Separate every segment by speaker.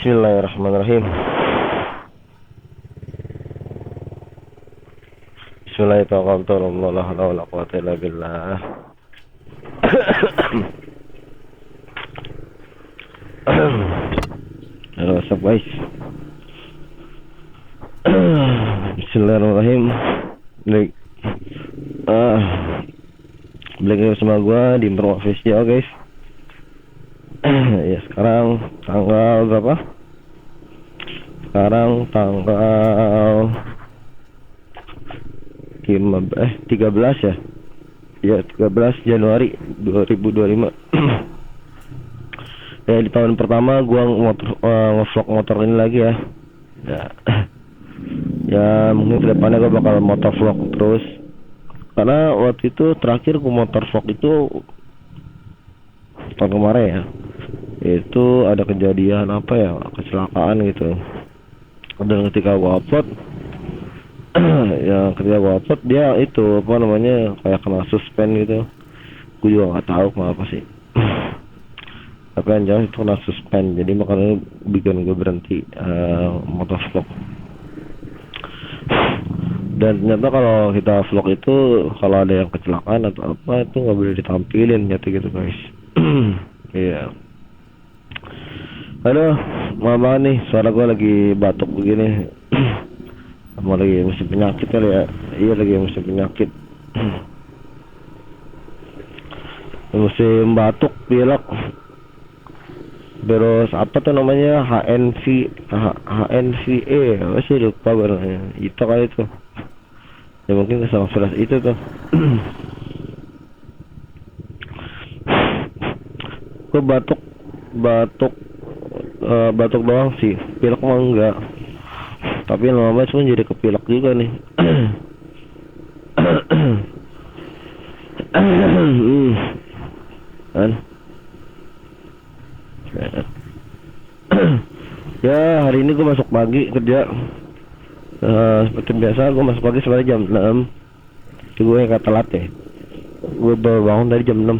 Speaker 1: Bismillahirrahmanirrahim. Bismillahirrahmanirrahim. La haula wala quwwata illa billah. Halo, what's up guys? Bismillahirrahmanirrahim. Balik sama gua di Merwak Official guys. Ya sekarang tanggal berapa? Sekarang tanggal 13 ya. Ya 13 Januari 2025. Ya di tahun pertama gua nge-vlog motor ini lagi ya. Ya mungkin kedepannya gua bakal motor vlog terus. Karena waktu itu terakhir gua motor vlog itu tahun kemarin ya. Itu ada kejadian apa ya, kecelakaan gitu. Dan ketika gua upload ya ketika gua upload dia itu apa namanya kayak kena suspend gitu. Gua juga nggak tahu kenapa sih. Tapi yang jelas itu kena suspend, jadi makanya bikin gue berhenti motovlog. Dan ternyata kalau kita vlog itu kalau ada yang kecelakaan atau apa itu nggak boleh ditampilin nyata gitu guys. Iya. Halo, maaf banget nih, suara gue lagi batuk begini. Mau lagi musim penyakit kali ya? Iya lagi musim penyakit. Musim batuk, pilek. Terus apa tuh namanya HNVE, masih lupa gue namanya. Itu kali itu. Ya mungkin sama virus itu tuh. Gue batuk doang sih, pilek mah enggak. Tapi lama-lama cuma jadi kepilek juga nih. Kan? Ya hari ini gue masuk pagi kerja. Seperti biasa gue masuk pagi sebenarnya jam 6. Itu gue yang telat ya. Gue baru bangun dari jam 6.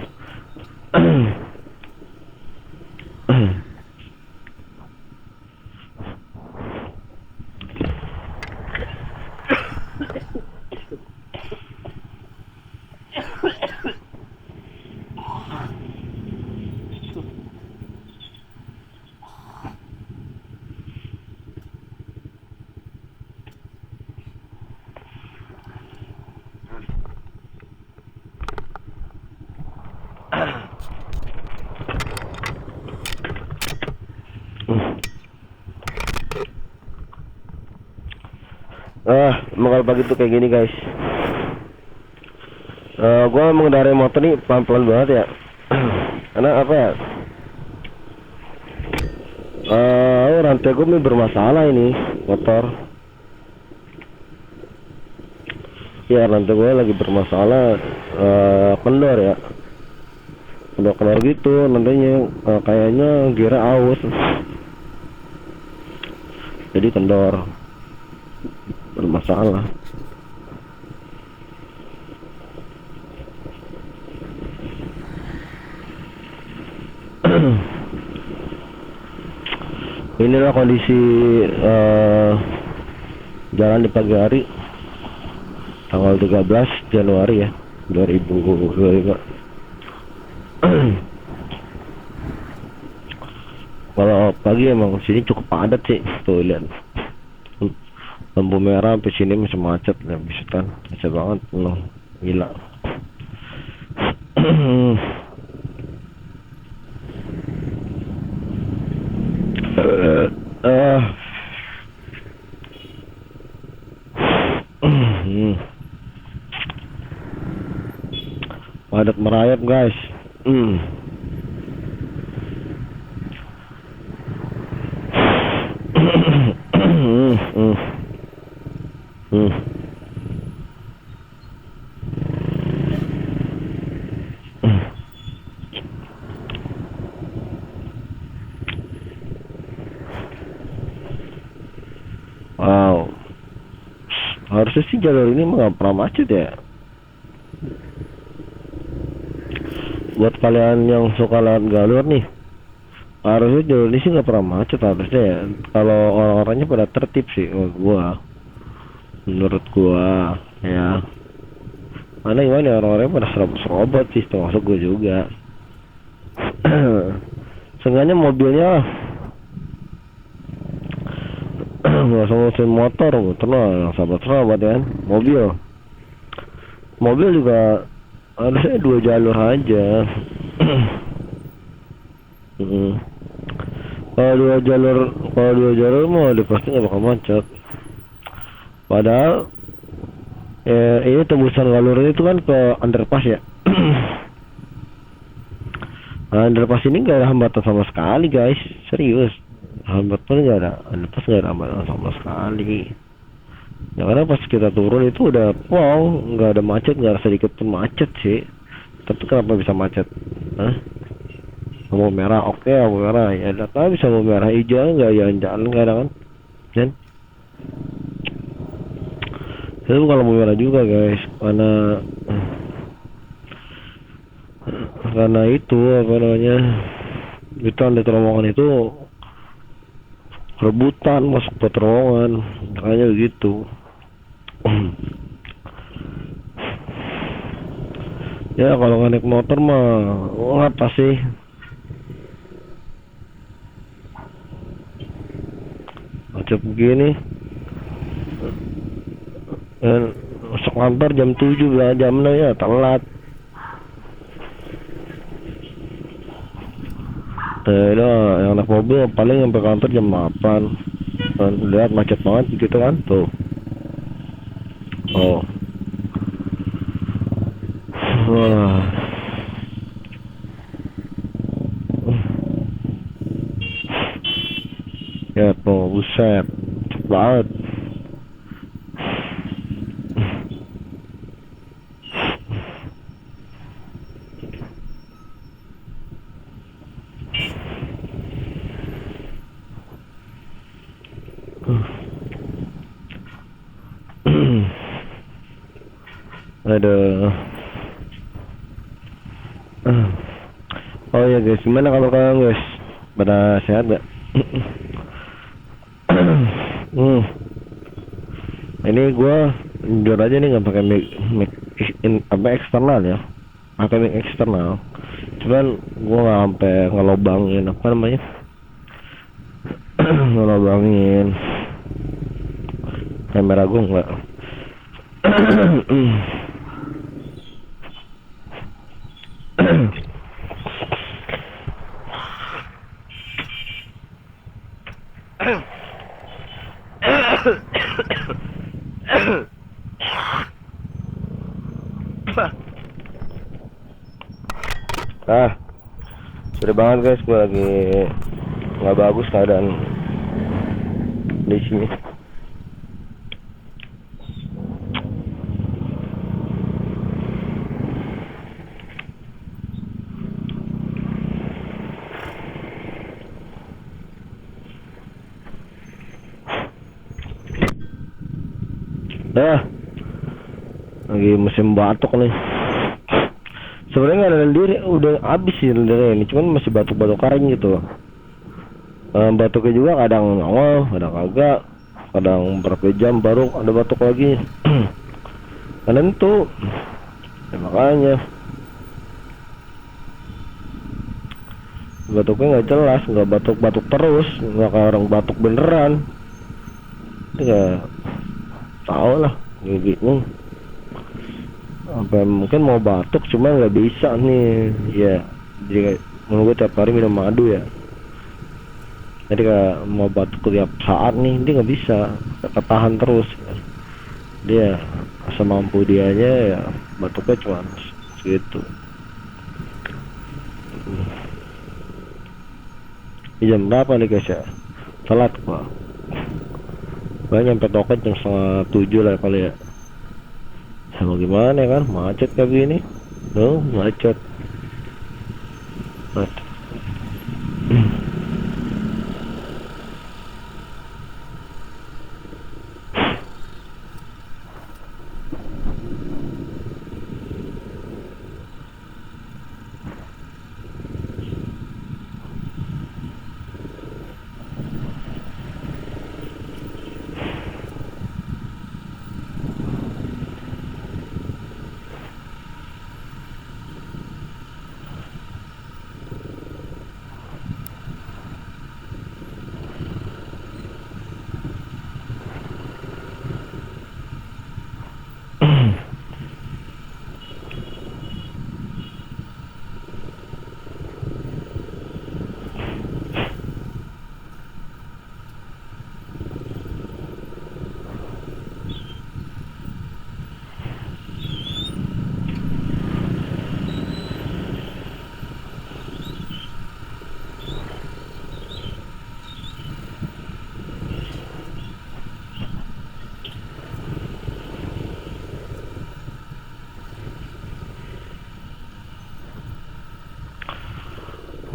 Speaker 1: Kalau pagi tuh kayak gini guys. Gua mengendarai motor nih pelan-pelan banget ya. Karena apa ya? Rantai gue nih bermasalah ini motor. Ya rantai gue lagi bermasalah, kendor ya. Kendor gitu nantinya, kayaknya gira aus. Jadi kendor bermasalah. Inilah kondisi jalan di pagi hari tanggal 13 Januari ya 2025. Kalau pagi emang sini cukup padat sih, tuh lihat lampu merah sampai sini masih macet ya, bisa macet banget loh, gila. Padat merayap guys. Wow, harusnya sih jalur ini nggak pernah macet ya. Buat kalian yang suka lewat galur nih, Harusnya jauh ini sih nggak pernah macet harusnya ya. Kalau orang-orangnya pada tertib sih, menurut gua ya. Mana gimana ya, orang-orangnya pada serobot sih, termasuk gua juga. Seenggaknya mobilnya nggak usah ngurusin motor, lah yang sahabat-sahabat ya kan. Mobil juga harusnya 2 jalur aja. Kalau dua jalur mau udah pasti nggak bakal macet. Padahal ini tembusan galur itu kan ke underpass ya. Nah, underpass ini nggak ada hambatan sama sekali guys, serius. Hambatan nggak ada, underpass nggak ada hambatan sama sekali. Ya karena pas kita turun itu udah wow, nggak ada macet, nggak ada sedikit pun macet sih. Tapi kenapa bisa macet? Hah? Lampu merah, oke, lampu merah ya, kan bisa lampu merah hijau nggak jalan-jalan nggak ada kan? Dan itu bukan lampu merah juga guys, karena itu apa namanya, itu ada terowongan itu rebutan masuk ke terowongan, makanya begitu. Ya kalau nggak naik motor mah ngapa sih? Macet begini. Dan masuk kantor jam 7 lah, jam 6 ya telat. Yang naik mobil paling sampai kantor jam 8. Dan lihat macet banget gitu kan tuh. Oh. Wah. Ya tuh, buset, cepet banget. Aduh. Oh ya guys, gimana kabar kalian guys? Pada sehat gak? Ini gua jujur aja nih nggak pakai mic eksternal ya, pakai mic eksternal. Cuman gua nggak sampai ngelobangin apa namanya, ngelobangin kamera gua nggak. Sudah banget guys, gue lagi nggak bagus keadaan di sini. Lagi musim batuk nih. Sebenarnya nggak ada lendir, udah habis sih lendirnya ini, cuman masih batuk-batuk kering gitu. Batuknya juga kadang nongol, kadang kagak, kadang berapa jam baru ada batuk lagi. Kadang tuh, ya makanya batuknya nggak jelas, nggak batuk-batuk terus, nggak kayak orang batuk beneran. Nggak tahu lah, bingung. Apa mungkin mau batuk cuma nggak bisa nih ya, jadi menurut gue tiap hari minum madu ya, jadi kayak mau batuk tiap saat nih dia nggak bisa, ketahan terus ya. Dia semampu dianya ya, batuknya cuma segitu. Jam berapa nih guys ya, telat gua nyampe toket jam 6:30 lah kali ya. Sama gimana kan, macet kayak gini. Macet.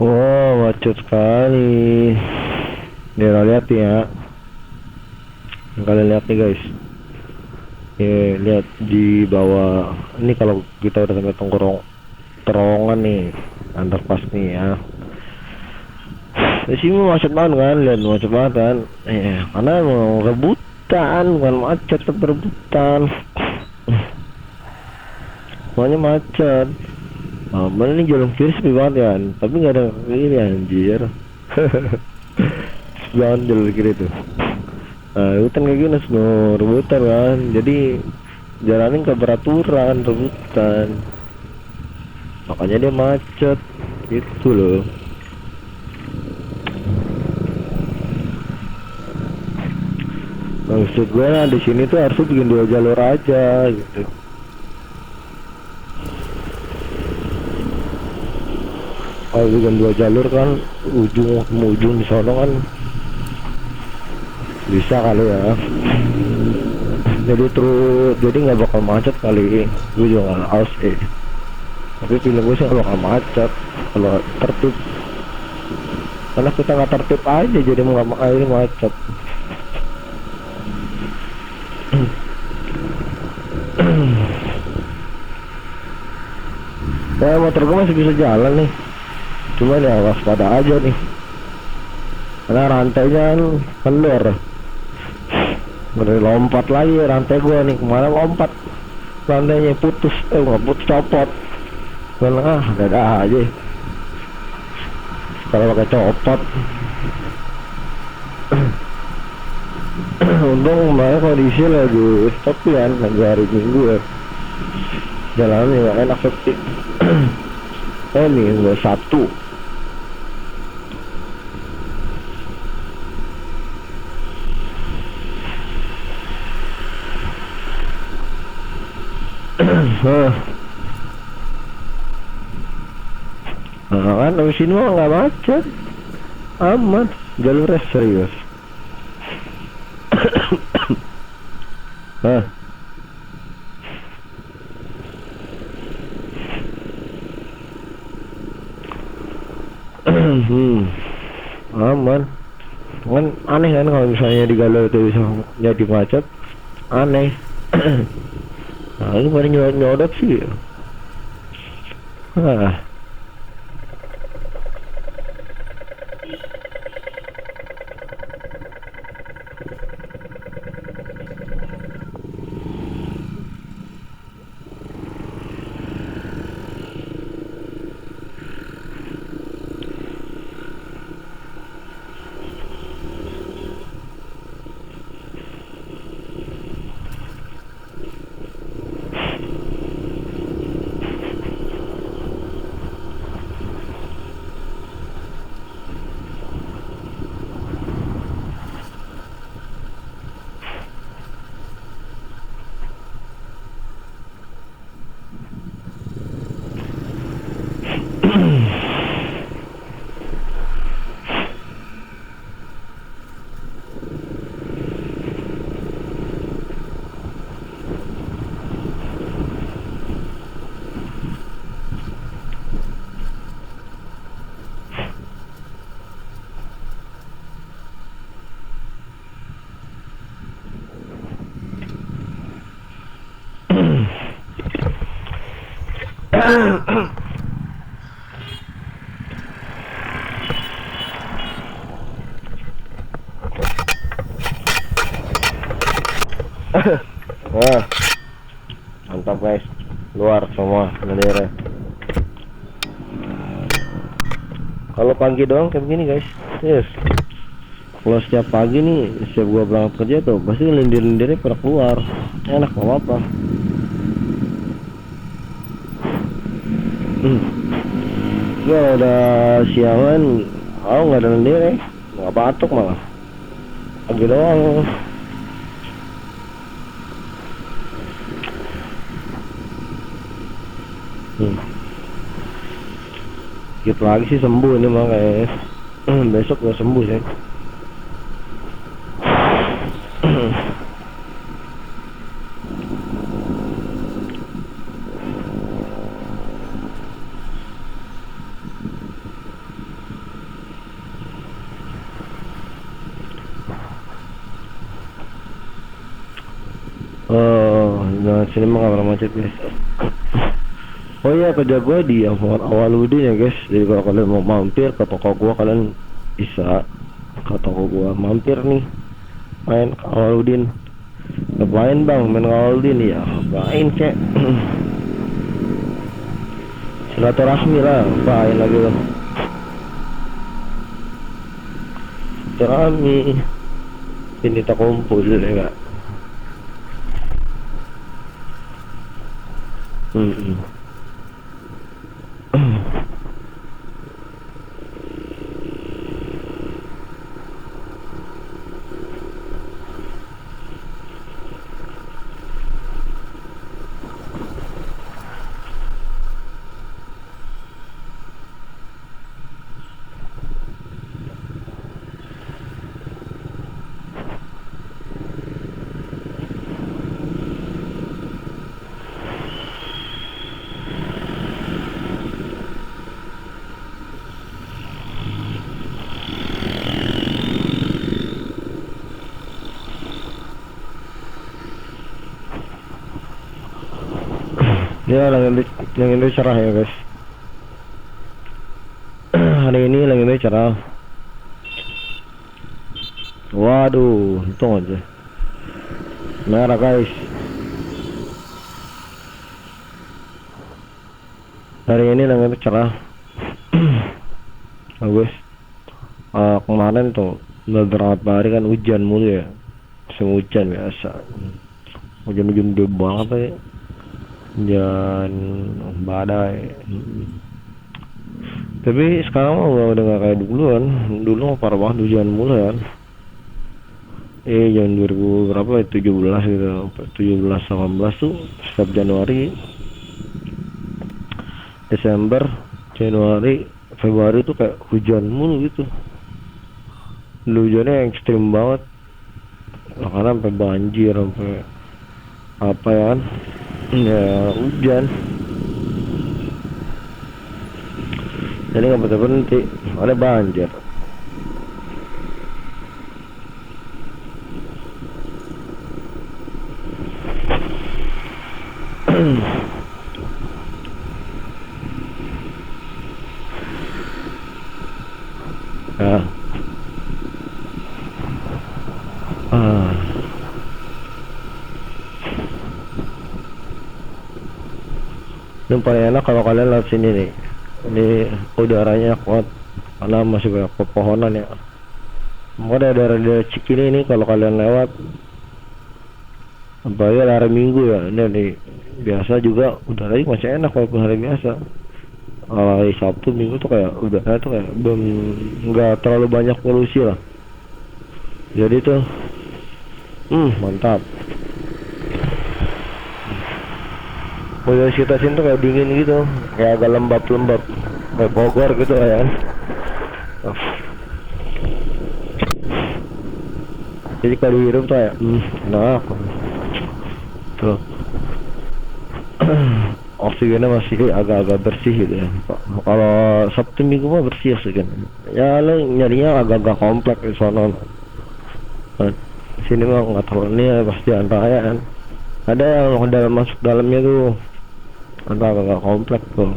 Speaker 1: Oh, macet sekali. Nih, lihat ya. Kalian lihat nih guys. Lihat di bawah. Ini kalau kita udah sampai terowongan nih, underpass nih ya. Di sini macet banget kan, lihat macet banget kan. Karena mau rebutan, bukan macet tapi rebutan. Semuanya macet. Mana ini jalan kiri sepi banget kan, tapi nggak ada ini anjir. Sepi banget jalan kiri tuh. Hutan kayak gini semua rebutan kan, jadi jalanin ke beraturan rebutan, makanya dia macet gitu loh. Maksud gue di sini tuh harus bikin 2 jalur aja gitu. Kalau bikin 2 jalur kan ujung ke ujung di sono kan bisa kali ya. Jadi nggak bakal macet kali. Gue juga nggak aus tapi feeling gue sih nggak bakal macet kalau tertib, karena kita nggak tertib aja jadi ini macet. Motor gue masih bisa jalan nih, cuman ya waspada aja nih karena rantainya kan kendor. Bener lompat lagi rantai gue nih, kemana lompat rantainya putus, nggak putus, copot. Ada aja kalau pakai copot. Untung kemarin kondisi lagi stop kan, lagi hari Minggu ya, jalannya nggak enak sepi. Nih gue Sabtu. Kan abis ini mah nggak macet, aman, jalurnya serius. Aman. Kan aneh kan kalau misalnya di Galuh itu bisa jadi macet, aneh. Nah, ini pada nyodot sih. Wah, mantap guys, luar semua bendera. Kalau pagi doang kayak begini guys, yes. Kalau setiap pagi nih, setiap gua berangkat kerja tuh pasti lendir-lendirnya pada keluar, enak nggak apa-apa. Gua udah siangan, nggak ada lendir, nggak batuk malah. Pagi doang. Dikit lagi sih sembuh ini mah kayak besok udah sembuh sih. Sini mah nggak pernah macet guys. Oh iya, kerja gua di Awaludin ya guys. Jadi kalau kalian mau mampir ke toko gua, kalian bisa ke toko gua, mampir nih, main ke Awaludin. Ngapain bang main ke Awaludin? Ya ngapain kek. Silaturahmi lah, ngapain lagi lo. Silaturahmi, ini tak kumpul ya enggak. Ya langit itu cerah ya guys. Hari ini langit itu cerah. Waduh, untung aja merah guys. Hari ini langit itu cerah. Bagus. Kemarin tuh beberapa hari kan hujan mulu ya, musim hujan biasa. Hujan-hujan gede banget ya. Hujan badai. Tapi sekarang mah udah gak kayak dulu kan. Dulu mah parah banget hujan mulu kan. Jangan 2000 berapa ya, 17 gitu, 17 18 tuh setiap Januari, Desember, Januari, Februari tuh kayak hujan mulu gitu. Dulu hujannya ekstrim banget. Karena sampai banjir, sampai apa ya kan. Ya hujan. Jadi nggak berhenti, ada banjir. Ya. Yang paling enak kalau kalian lewat sini nih. Ini udaranya kuat karena masih banyak pepohonan ya. Makanya daerah-daerah Cikini ini kalau kalian lewat, apalagi hari Minggu ya, ini biasa juga udaranya masih enak walaupun hari biasa. Hari Sabtu Minggu tuh kayak udara tuh kayak belum, nggak terlalu banyak polusi lah. Jadi tuh mantap. Udara sekitar sini tuh kayak dingin gitu, kayak agak lembab-lembab, kayak Bogor gitu ya kan. Jadi kalau hidup tuh kayak enak tuh. Oksigennya masih agak-agak bersih gitu ya. Kalau Sabtu Minggu mah bersih oksigen. Ya lo nyarinya agak-agak kompleks di sana. Sini mah nggak terlalu ini ya, pasti antara kan. Ada yang dalam masuk dalamnya tuh, agak-agak kompleks tuh.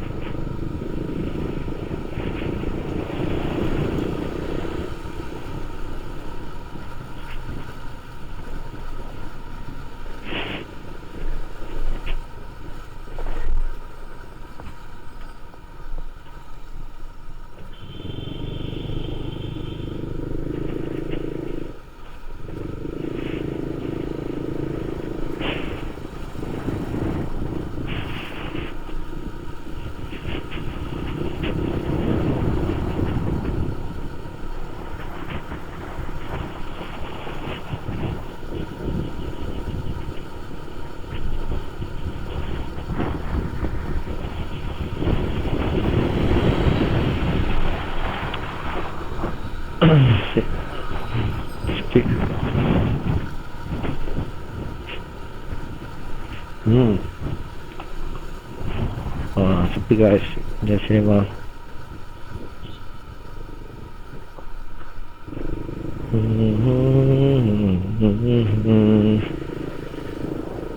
Speaker 1: Sepi guys, di sini mah.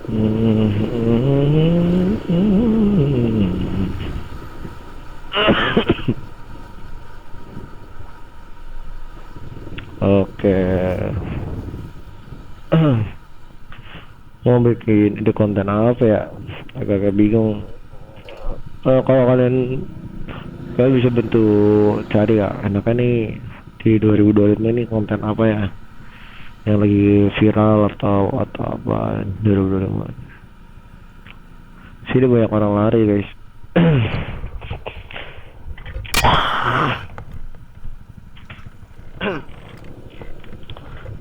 Speaker 1: Oke. Mau bikin ide konten apa ya? Agak-agak bingung. Kalau kalian bisa bantu cari ya, enaknya nih di 2025 ini konten apa ya yang lagi viral atau apa 2025. Sini banyak orang lari guys.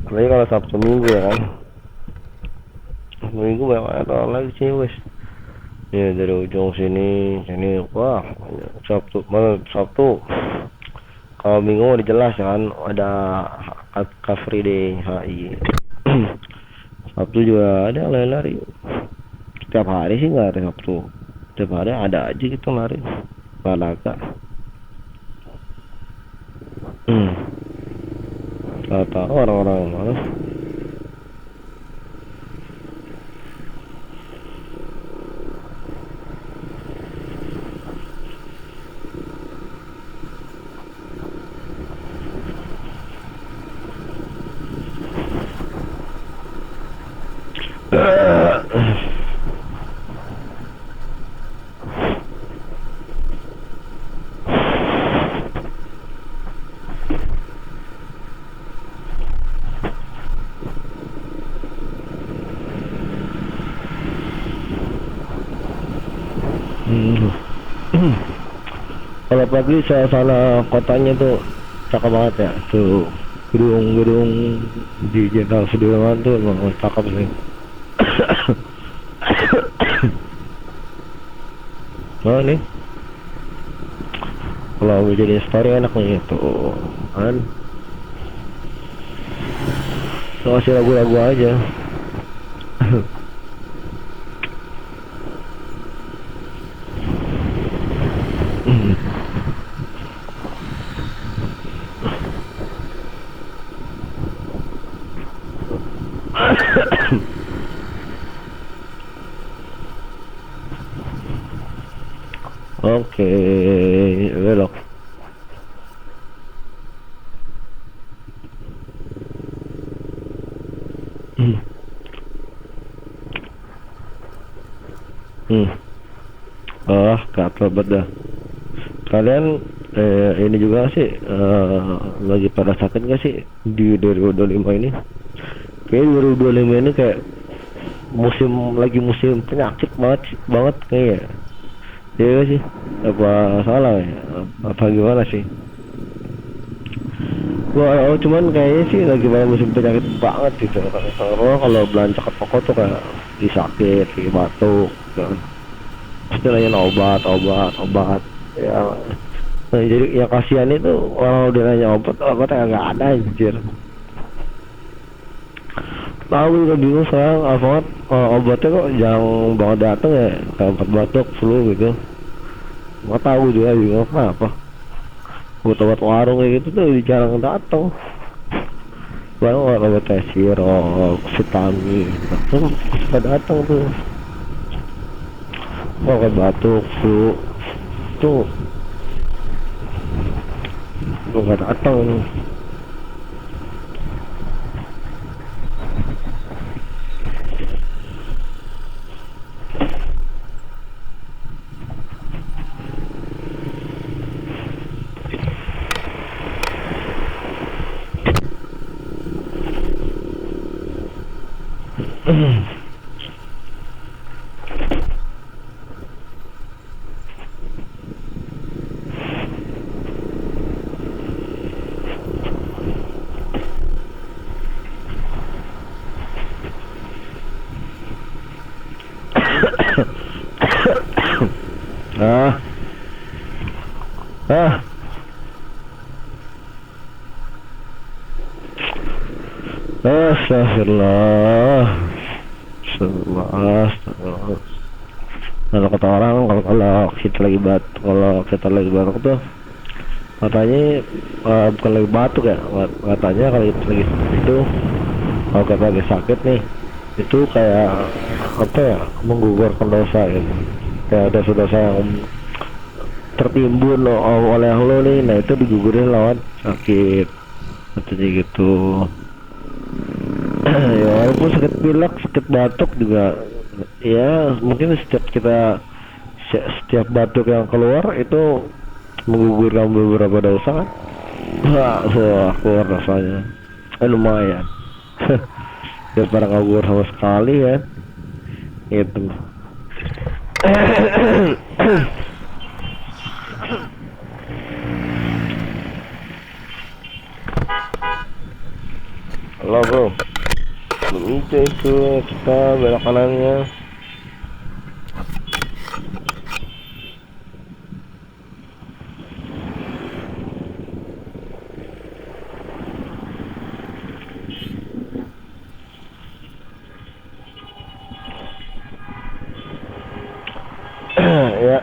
Speaker 1: Apalagi kalau Sabtu Minggu ya kan. Sabtu Minggu banyak orang lagi sini guys. Ya dari ujung sini wah Sabtu. Kalau Minggu udah jelas kan ada Car Free Day HI. Sabtu juga ada lari-lari. Setiap hari sih nggak ada Sabtu. Setiap hari ada aja gitu lari. Olahraga. Gak tahu orang-orang mana. Kalau pagi suasana kotanya tuh cakep banget ya, tuh gedung-gedung di Jenderal Sudirman tuh emang cakep sih. Oh nih, kalau jadi story enak nih tuh kan, kasih lagu-lagu aja. Oke, belok. Gatel banget dah. Kalian ini juga sih lagi pada sakit gak sih di 2025 ini? Kayak 2025 ini kayak musim penyakit banget kayaknya. Iya gak sih? Apa salah ya? Apa gimana sih? Cuman kayaknya sih lagi pada musim penyakit banget gitu. Karena kalau belanja ke toko tuh kayak disakit, kayak batuk, kan. Pasti nanya obat ya. Nah, jadi ya kasihan itu orang udah nanya obatnya nggak ada anjir. Tahu juga bingung sekarang Alfamart obatnya kok jarang banget datang ya, kayak obat batuk, flu gitu. Nggak tahu juga bingung kenapa. Obat warung kayak gitu tuh jarang datang. Baru obat sirop, vitamin, tuh suka datang tuh. Obat batuk, flu, tuh nggak datang. Ah, ah, astagfirullah, astagfirullah. Kalau kata orang, kalau kita lagi batuk tuh, katanya bukan lagi batuk ya, katanya kalau kita lagi itu, kalau kita lagi sakit nih, itu kayak apa ya, menggugurkan dosa gitu. Kayak ada dosa yang tertimbun oleh lo nih, nah itu digugurin lawan sakit katanya gitu. Ya walaupun sakit pilek, sakit batuk juga, ya mungkin setiap batuk yang keluar itu menggugurkan beberapa dosa kan. Wah, keluar rasanya lumayan. Daripada nggak gugur sama sekali kan itu. Halo bro, belum itu kita belok kanannya. Ya,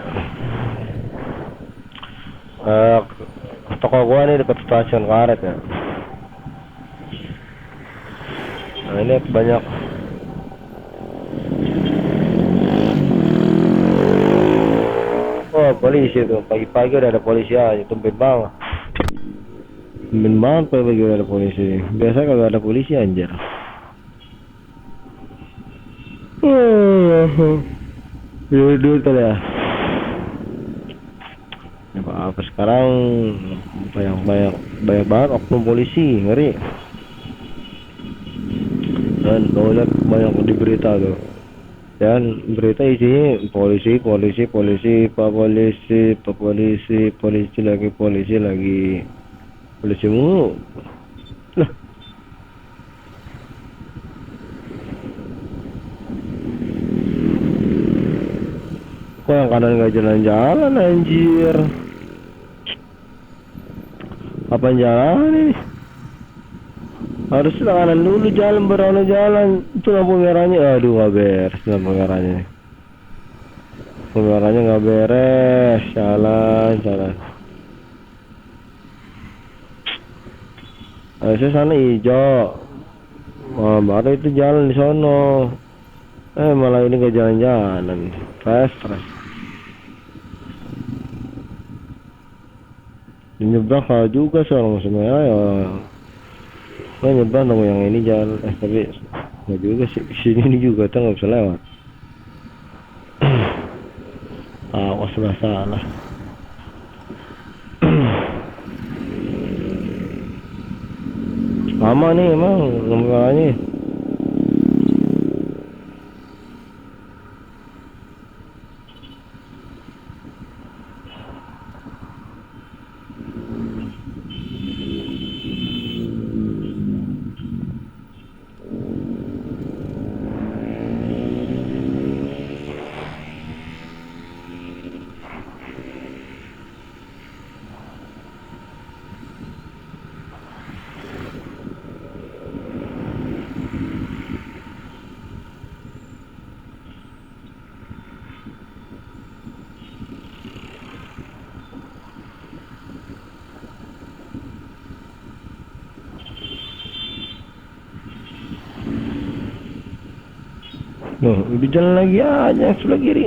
Speaker 1: eh, toko gua nih dekat stasiun karet ya. Nah ini banyak. Oh polisi tuh, pagi-pagi udah ada polisi aja, tumben banget. Tumben banget pagi-pagi udah ada polisi. Biasa kalau ada polisi anjir. Dulu kali ya. Ya apa sekarang banyak banget oknum polisi, ngeri. Dan kalau lihat banyak di berita tuh. Dan berita isinya polisi, polisi mulu. Lah, kok yang kanan nggak jalan-jalan anjir? Apa jalan ini? Harus kanan dulu jalan, baru jalan. Itu lampu merahnya, aduh nggak beres lampu merahnya. Lampu merahnya nggak beres, jalan. Harusnya sana hijau. Oh, baru itu jalan di sono. Malah ini nggak jalan-jalan. Stres. Di nyebrang kalau juga soalnya sebenarnya ya. Nah, nyebrang dong yang ini jalan. Tapi nggak juga sih. Sini juga tuh nggak bisa lewat. Awas lah salah. Lama nih emang ngemarahnya. Udah jalan lagi aja sebelah kiri.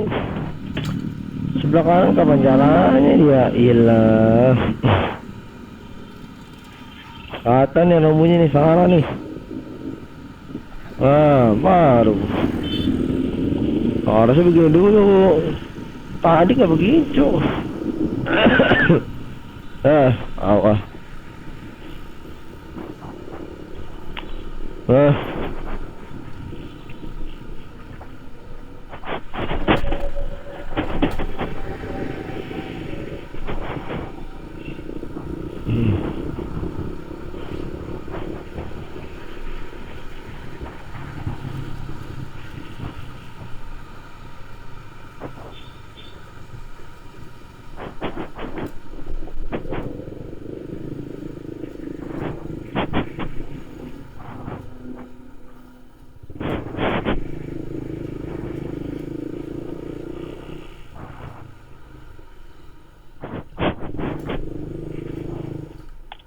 Speaker 1: Sebelah kanan kapan jalannya dia? Iyalah. Kata nih lampunya nih salah nih. Baru. Harusnya begini dulu. Tadi nggak begitu. Awas.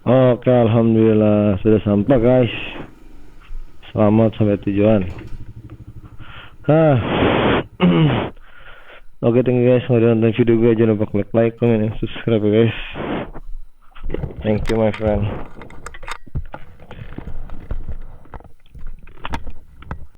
Speaker 1: Oke, alhamdulillah sudah sampai guys. Selamat sampai tujuan. Ah. Oke, thank you guys udah nonton video gue. Jangan lupa klik like, comment, dan subscribe guys. Thank you my friend.